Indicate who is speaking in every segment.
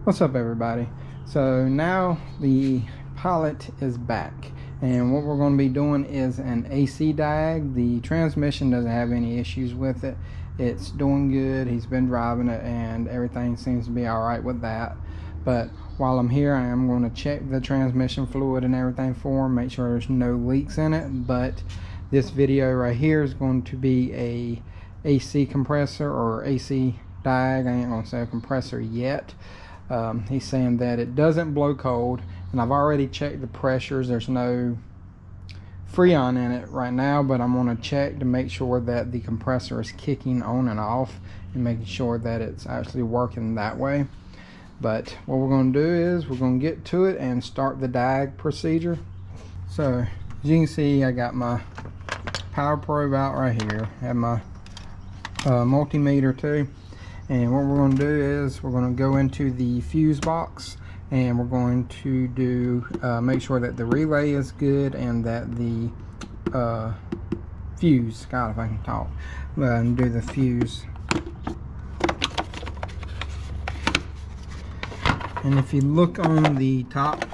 Speaker 1: What's up, everybody? So now the pilot is back, and what we're going to be doing is an AC diag. The transmission doesn't have any issues with it. It's doing good. He's been driving it and everything seems to be all right with that. But while I'm here, I am going to check the transmission fluid and everything for him, make sure there's no leaks in it. But this video right here is going to be a AC compressor or AC diag. I ain't going to say a compressor yet. He's saying that it doesn't blow cold, and I've already checked the pressures. There's no freon in it right now, but I'm going to check to make sure that the compressor is kicking on and off and making sure that it's actually working that way. But what we're going to do is we're going to get to it and start the diag procedure. So as you can see, I got my power probe out right here. I have my multimeter too. And what we're going to do is we're going to go into the fuse box, and we're going to do make sure that the relay is good and that the fuse, God if I can talk, and do the fuse. And if you look on the top,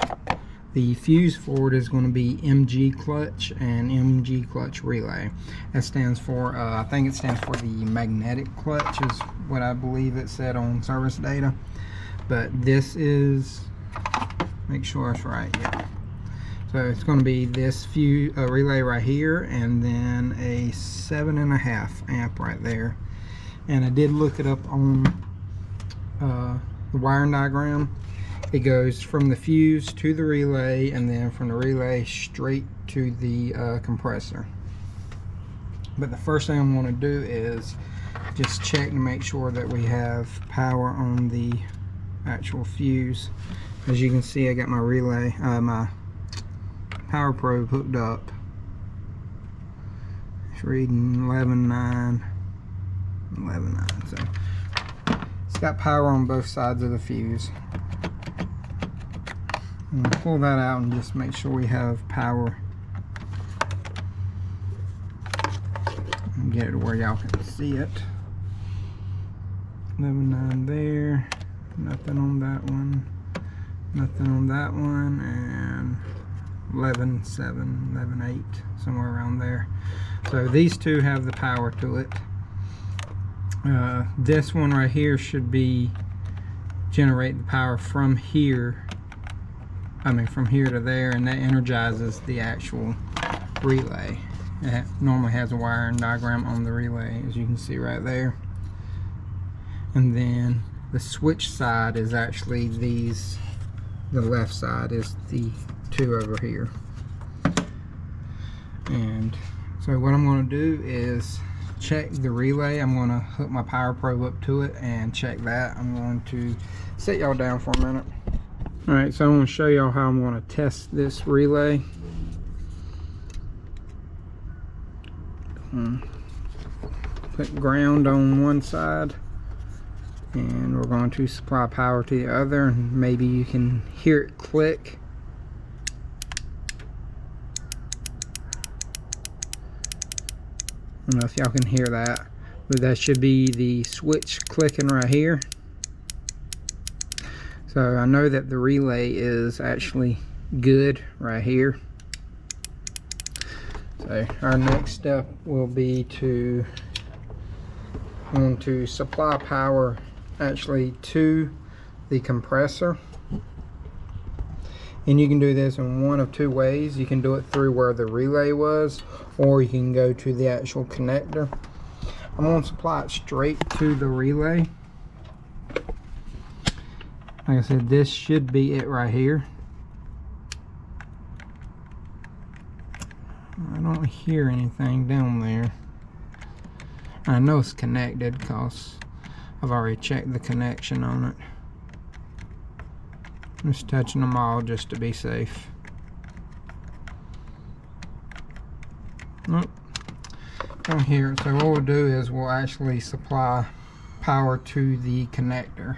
Speaker 1: the fuse for it is going to be MG clutch and MG clutch relay. That stands for, I think it stands for the magnetic clutch is what I believe it said on service data. But this is, make sure it's right, yeah. So it's going to be this fuse relay right here, and then a 7.5 amp right there. And I did look it up on the wiring diagram. It goes from the fuse to the relay, and then from the relay straight to the compressor. But the first thing I'm going to do is just check to make sure that we have power on the actual fuse. As you can see, I got my relay, my power probe hooked up. It's reading 11.9, 11.9. So it's got power on both sides of the fuse. And pull that out and just make sure we have power. And get it where y'all can see it. 11.9 there. Nothing on that one. Nothing on that one. And 11.7, 11.8, somewhere around there. So these two have the power to it. This one right here should be generate the power from here. From here to there, and that energizes the actual relay. It normally has a wiring diagram on the relay, as you can see right there. And then the switch side is actually these, the left side is the two over here. And so what I'm going to do is check the relay. I'm going to hook my power probe up to it and check that. I'm going to sit y'all down for a minute. Alright, so I'm going to show y'all how I'm going to test this relay. Put ground on one side, and we're going to supply power to the other, and maybe you can hear it click. I don't know if y'all can hear that, but that should be the switch clicking right here. So I know that the relay is actually good right here. So our next step will be to supply power actually to the compressor. And you can do this in one of two ways. You can do it through where the relay was, or you can go to the actual connector. I'm going to supply it straight to the relay. Like I said, this should be it right here. I don't hear anything down there. I know it's connected because I've already checked the connection on it. I'm just touching them all just to be safe. Nope. I don't hear it. So what we'll do is we'll actually supply power to the connector.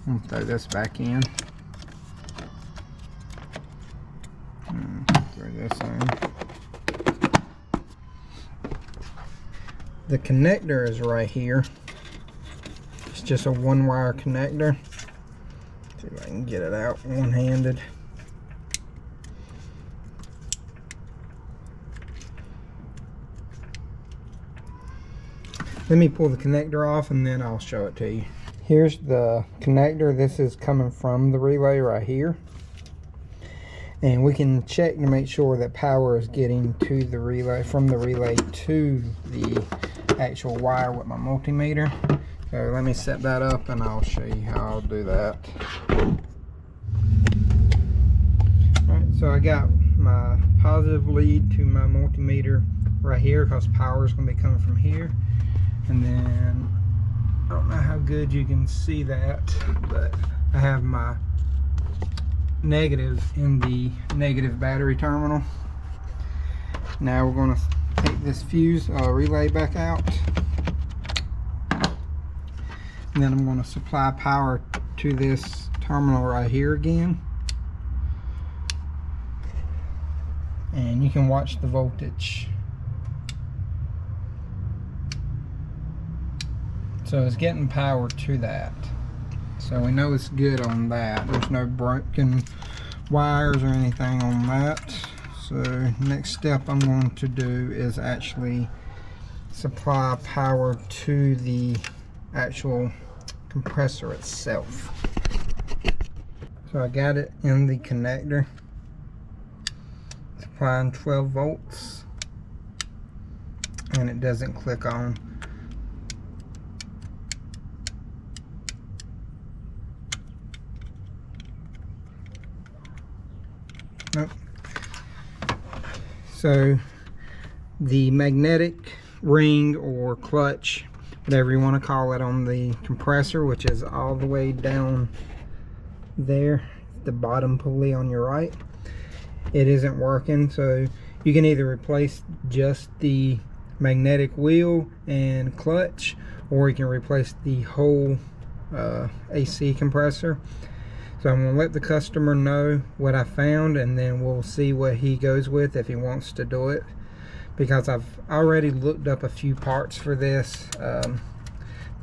Speaker 1: I'll throw this back in. Throw this in. The connector is right here. It's just a one wire connector. See if I can get it out one-handed. Let me pull the connector off and then I'll show it to you. Here's the connector. This is coming from the relay right here. And we can check to make sure that power is getting to the relay, from the relay to the actual wire with my multimeter. So let me set that up and I'll show you how I'll do that. Alright, so I got my positive lead to my multimeter right here because power is going to be coming from here. And then I don't know how good you can see that, but I have my negative in the negative battery terminal. Now we're going to take this fuse relay back out, and then I'm going to supply power to this terminal right here again, and you can watch the voltage. So it's getting power to that. So we know it's good on that. There's no broken wires or anything on that. So next step I'm going to do is actually supply power to the actual compressor itself. So I got it in the connector, supplying 12 volts, and it doesn't click on. Nope. So the magnetic ring or clutch, whatever you want to call it, on the compressor, which is all the way down there, the bottom pulley on your right, it isn't working. So you can either replace just the magnetic wheel and clutch, or you can replace the whole AC compressor. So I'm going to let the customer know what I found, and then we'll see what he goes with if he wants to do it, because I've already looked up a few parts for this. The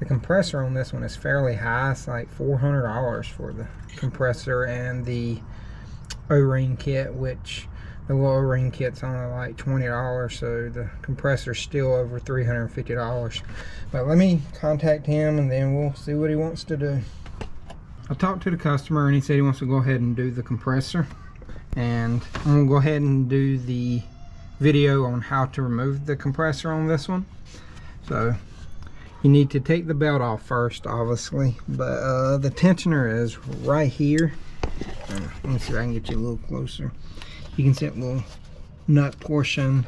Speaker 1: compressor on this one is fairly high. It's like $400 for the compressor and the O-ring kit, which the little O-ring kit's only like $20, so the compressor's still over $350. But let me contact him and then we'll see what he wants to do. I talked to the customer and he said he wants to go ahead and do the compressor, and I'm going to go ahead and do the video on how to remove the compressor on this one. So you need to take the belt off first, obviously, but the tensioner is right here. Let me see if I can get you a little closer. You can see that little nut portion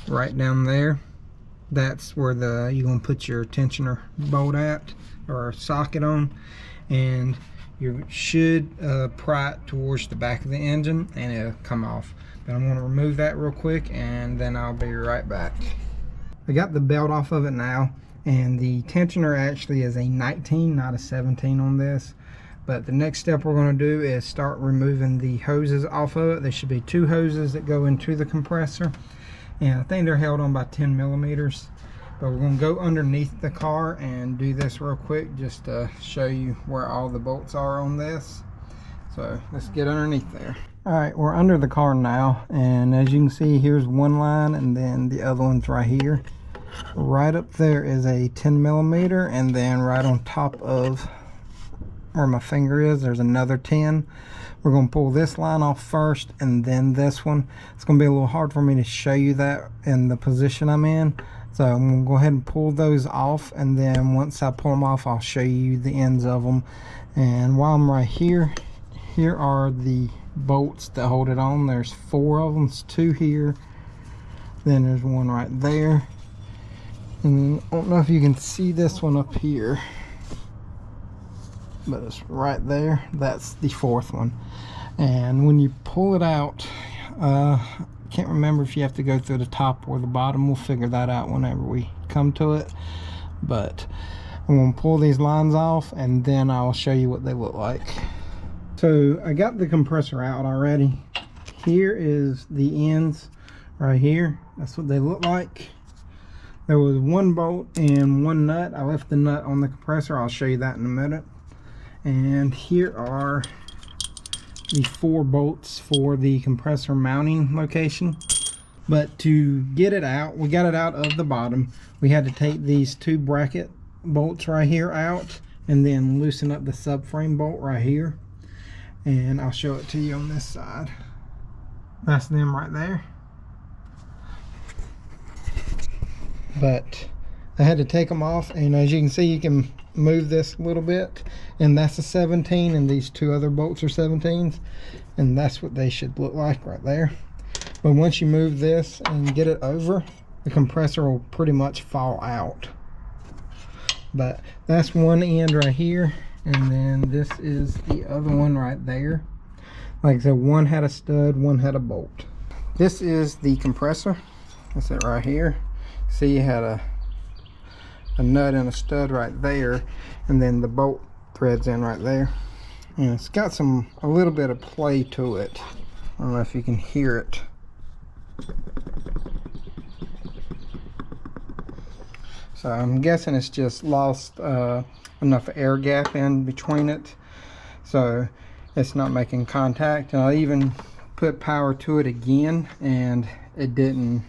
Speaker 1: right down there. That's where you're going to put your tensioner bolt at, or socket on, and you should pry it towards the back of the engine and it'll come off. But I'm going to remove that real quick and then I'll be right back. I got the belt off of it now, and the tensioner actually is a 19, not a 17 on this. But the next step we're going to do is start removing the hoses off of it. There should be 2 hoses that go into the compressor, and I think they're held on by 10 millimeters. But we're going to go underneath the car and do this real quick just to show you where all the bolts are on this. So let's get underneath there. Alright, we're under the car now, and as you can see, here's one line and then the other one's right here. Right up there is a 10 millimeter, and then right on top of where my finger is, there's another 10. We're going to pull this line off first and then this one. It's going to be a little hard for me to show you that in the position I'm in. So I'm going to go ahead and pull those off, and then once I pull them off, I'll show you the ends of them. And while I'm right here, here are the bolts that hold it on. There's 4 of them. It's 2 here. Then there's one right there. And I don't know if you can see this one up here, but it's right there. That's the 4th one. And when you pull it out, can't remember if you have to go through the top or the bottom. We'll figure that out whenever we come to it. But I'm going to pull these lines off and then I'll show you what they look like. So I got the compressor out already. Here is the ends right here. That's what they look like. There was 1 bolt and 1 nut. I left the nut on the compressor. I'll show you that in a minute. And here are the 4 bolts for the compressor mounting location. But to get it out, we got it out of the bottom. We had to take these 2 bracket bolts right here out and then loosen up the subframe bolt right here. And I'll show it to you on this side. That's them right there. But I had to take them off, and as you can see, you can move this a little bit, and that's a 17, and these 2 other bolts are 17s, and that's what they should look like right there. But once you move this and get it over, the compressor will pretty much fall out. But that's one end right here, and then this is the other one right there. Like I said, one had a stud, one had a bolt. This is the compressor. That's it right here. See, you had a nut and a stud right there, and then the bolt threads in right there. And it's got a little bit of play to it. I don't know if you can hear it. So I'm guessing it's just lost enough air gap in between it, so it's not making contact. And I even put power to it again, and it didn't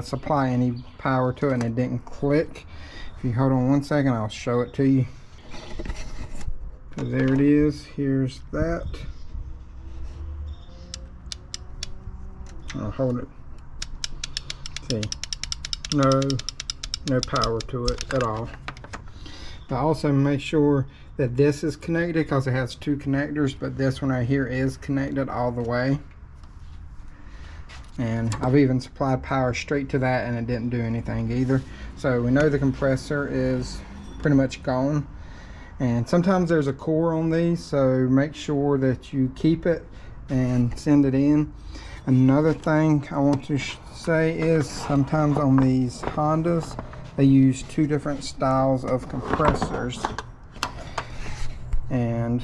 Speaker 1: supply any power to it, and it didn't click. If you hold on one second, I'll show it to you. There it is. Here's that. I'll hold it. See, no power to it at all. But also make sure that this is connected, because it has 2 connectors, but this one right here is connected all the way. And I've even supplied power straight to that, and it didn't do anything either. So we know the compressor is pretty much gone. And sometimes there's a core on these, so make sure that you keep it and send it in. Another thing I want to say is sometimes on these Hondas, they use 2 different styles of compressors. And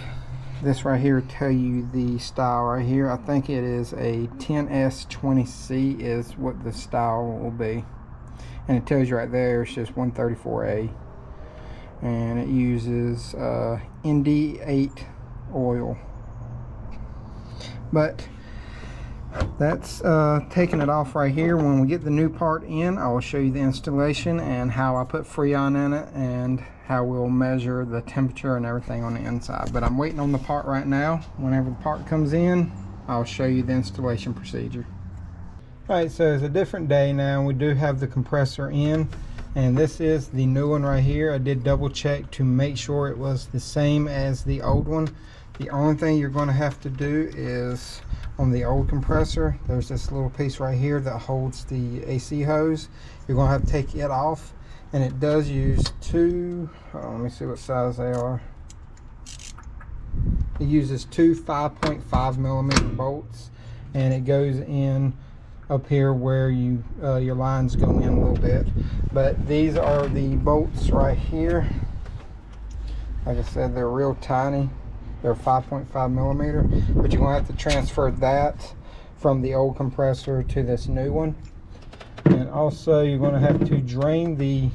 Speaker 1: this right here tell you the style right here. I think it is a 10S20C is what the style will be, and it tells you right there it's just 134A, and it uses ND8 oil. But that's taking it off right here. When we get the new part in, I will show you the installation and how I put Freon in it, and how we'll measure the temperature and everything on the inside. But I'm waiting on the part right now. Whenever the part comes in, I'll show you the installation procedure. Alright, so it's a different day now. We do have the compressor in, and this is the new one right here. I did double check to make sure it was the same as the old one. The only thing you're going to have to do is, on the old compressor, there's this little piece right here that holds the AC hose. You're going to have to take it off, and it does use 2, let me see what size they are. It uses 2 5.5 millimeter bolts, and it goes in up here where your lines go in a little bit. But these are the bolts right here. Like I said, they're real tiny. They're 5.5 millimeter, but you're going to have to transfer that from the old compressor to this new one. And also you're going to have to drain the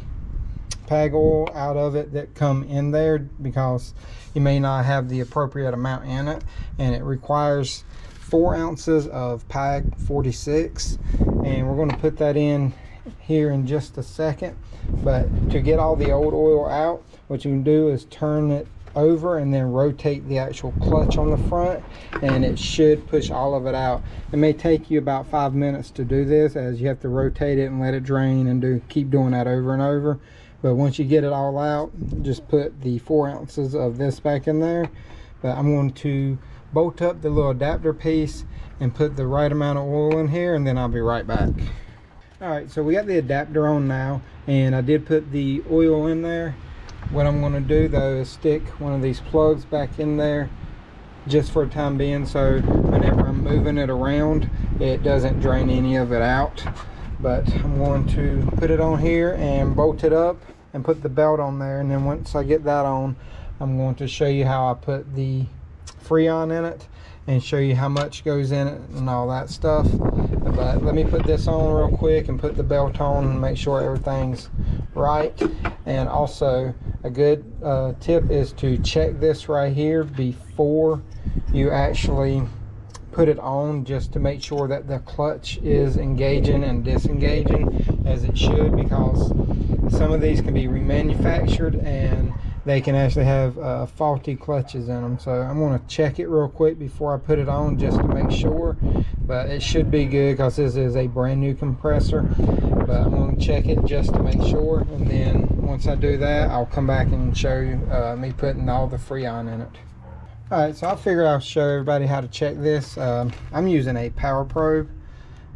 Speaker 1: PAG oil out of it that come in there, because you may not have the appropriate amount in it, and it requires 4 ounces of PAG 46, and we're going to put that in here in just a second. But to get all the old oil out, what you can do is turn it over and then rotate the actual clutch on the front, and it should push all of it out. It may take you about 5 minutes to do this, as you have to rotate it and let it drain and keep doing that over and over. But once you get it all out, just put the 4 ounces of this back in there. But I'm going to bolt up the little adapter piece and put the right amount of oil in here, and then I'll be right back. Alright, so we got the adapter on now, and I did put the oil in there. What I'm going to do though is stick one of these plugs back in there just for the time being, so whenever I'm moving it around, it doesn't drain any of it out. But I'm going to put it on here and bolt it up and put the belt on there, and then once I get that on, I'm going to show you how I put the Freon in it and show you how much goes in it and all that stuff. But let me put this on real quick and put the belt on and make sure everything's right. And also a good tip is to check this right here before you actually put it on, just to make sure that the clutch is engaging and disengaging as it should, because some of these can be remanufactured and they can actually have faulty clutches in them. So I'm going to check it real quick before I put it on, just to make sure, but it should be good because this is a brand new compressor. But I'm going to check it just to make sure, and then once I do that, I'll come back and show you me putting all the Freon in it. Alright, so I figured I'll show everybody how to check this. I'm using a power probe,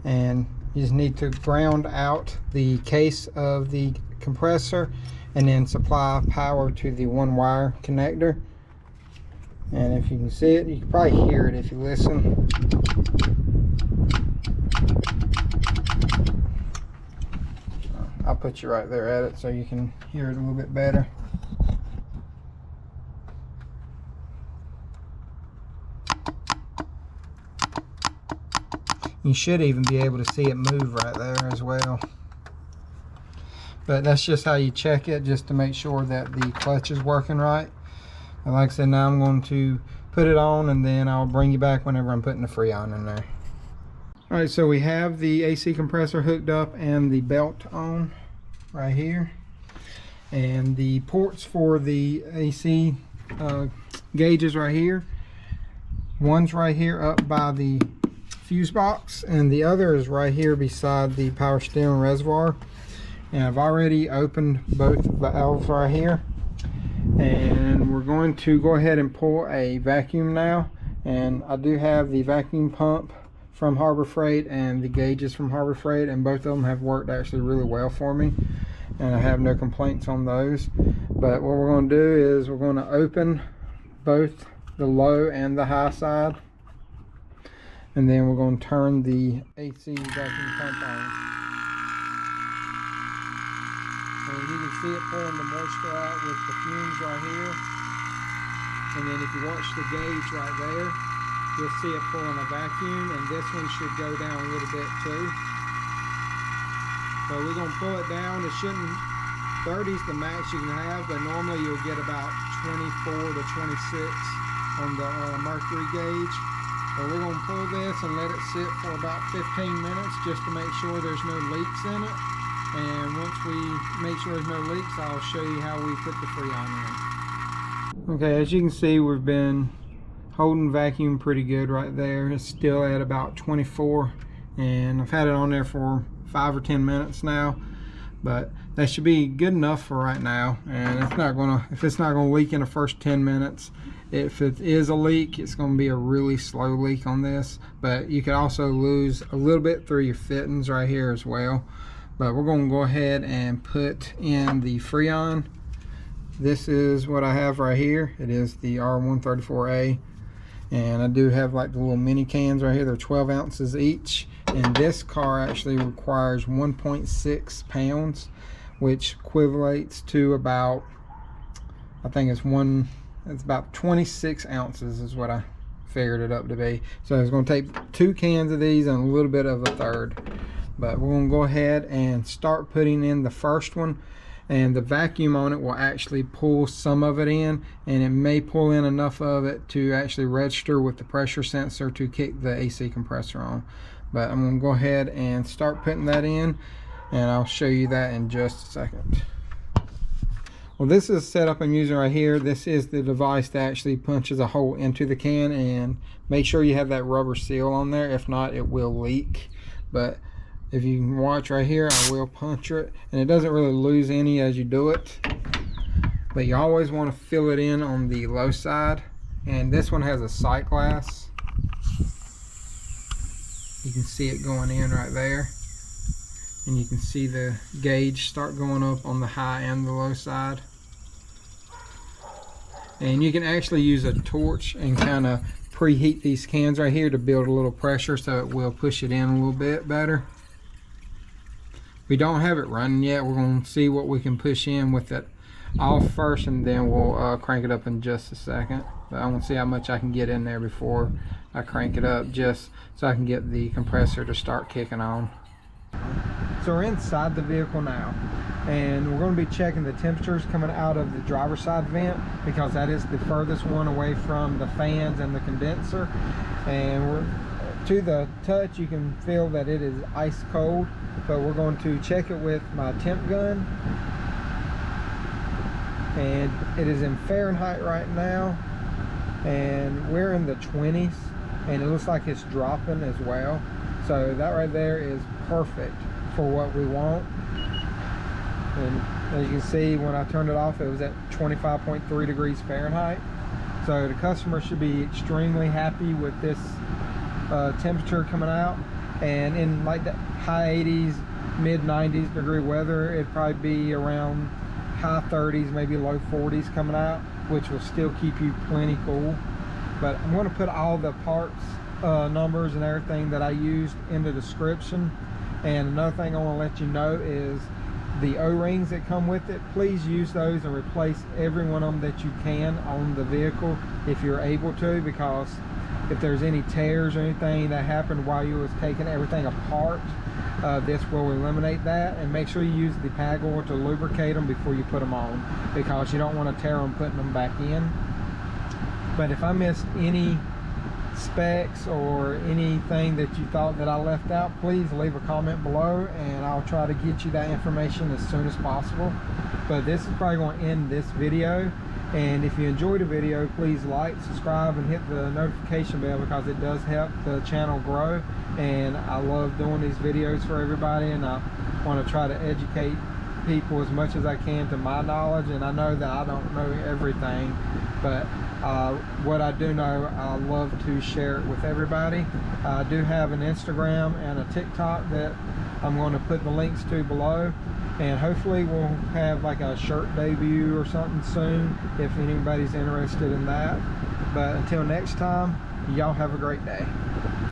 Speaker 1: and you just need to ground out the case of the compressor and then supply power to the one wire connector. And if you can see it, you can probably hear it if you listen. I'll put you right there at it so you can hear it a little bit better. You should even be able to see it move right there as well. But that's just how you check it, just to make sure that the clutch is working right. And like I said, now I'm going to put it on, and then I'll bring you back whenever I'm putting the Freon in there. Alright, so we have the AC compressor hooked up and the belt on right here. And the ports for the AC gauges right here. One's right here up by the fuse box, and the other is right here beside the power steering reservoir. And I've already opened both valves right here, and we're going to go ahead and pull a vacuum now. And I do have the vacuum pump from Harbor Freight and the gauges from Harbor Freight, and both of them have worked actually really well for me, and I have no complaints on those. But what we're going to do is we're going to open both the low and the high side, and then we're going to turn the AC vacuum pump on. And you can see it pulling the moisture out with the fumes right here. And then if you watch the gauge right there, you'll see it pulling a vacuum, and this one should go down a little bit too. So we're going to pull it down. It shouldn't, 30 is the max you can have, but normally you'll get about 24 to 26 on the mercury gauge. So we're going to pull this and let it sit for about 15 minutes just to make sure there's no leaks in it. And once we make sure there's no leaks, I'll show you how we put the Freon in. Okay, as you can see, we've been holding vacuum pretty good right there. It's still at about 24, and I've had it on there for 5 or 10 minutes now, but that should be good enough for right now. And if it's not gonna leak in the first 10 minutes, if it is a leak, it's going to be a really slow leak on this. But you could also lose a little bit through your fittings right here as well. But we're going to go ahead and put in the Freon. This is what I have right here. It is the R134A, and I do have like the little mini cans right here. They're 12 ounces each, and this car actually requires 1.6 pounds, which equates to about, I think it's about 26 ounces is what I figured it up to be. So it's going to take 2 cans of these and a little bit of a third. But we're going to go ahead and start putting in the first one, and the vacuum on it will actually pull some of it in, and it may pull in enough of it to actually register with the pressure sensor to kick the AC compressor on. But I'm going to go ahead and start putting that in, and I'll show you that in just a second. Well, this is the setup I'm using right here. This is the device that actually punches a hole into the can, and make sure you have that rubber seal on there. If not, it will leak. But if you can watch right here, I will puncture it, and it doesn't really lose any as you do it. But you always want to fill it in on the low side, and this one has a sight glass. You can see it going in right there, and you can see the gauge start going up on the high and the low side. And you can actually use a torch and kind of preheat these cans right here to build a little pressure, so it will push it in a little bit better. We don't have it running yet. We're going to see what we can push in with it off first, and then we'll crank it up in just a second. But I want to see how much I can get in there before I crank it up, just so I can get the compressor to start kicking on. So we're inside the vehicle now, and we're going to be checking the temperatures coming out of the driver's side vent, because that is the furthest one away from the fans and the condenser. And we're to the touch, you can feel that it is ice cold, but we're going to check it with my temp gun, and it is in Fahrenheit right now, and we're in the 20s, and it looks like it's dropping as well. So that right there is perfect for what we want. And as you can see, when I turned it off, it was at 25.3 degrees Fahrenheit. So the customer should be extremely happy with this temperature coming out. And in like the high 80s, mid 90s degree weather, it'd probably be around high 30s, maybe low 40s coming out, which will still keep you plenty cool. But I'm going to put all the parts numbers and everything that I used in the description. And another thing I want to let you know is the O-rings that come with it. Please use those and replace every one of them that you can on the vehicle if you're able to, because if there's any tears or anything that happened while you was taking everything apart, this will eliminate that. And make sure you use the pag oil to lubricate them before you put them on, because you don't want to tear them putting them back in. But if I missed any specs or anything that you thought that I left out, please leave a comment below and I'll try to get you that information as soon as possible. But this is probably going to end this video, and if you enjoyed the video, please like, subscribe, and hit the notification bell, because it does help the channel grow. And I love doing these videos for everybody, and I want to try to educate people as much as I can to my knowledge. And I know that I don't know everything, but what I do know, I love to share it with everybody. I do have an Instagram and a TikTok that I'm going to put the links to below, and hopefully we'll have like a shirt debut or something soon if anybody's interested in that. But until next time, y'all have a great day.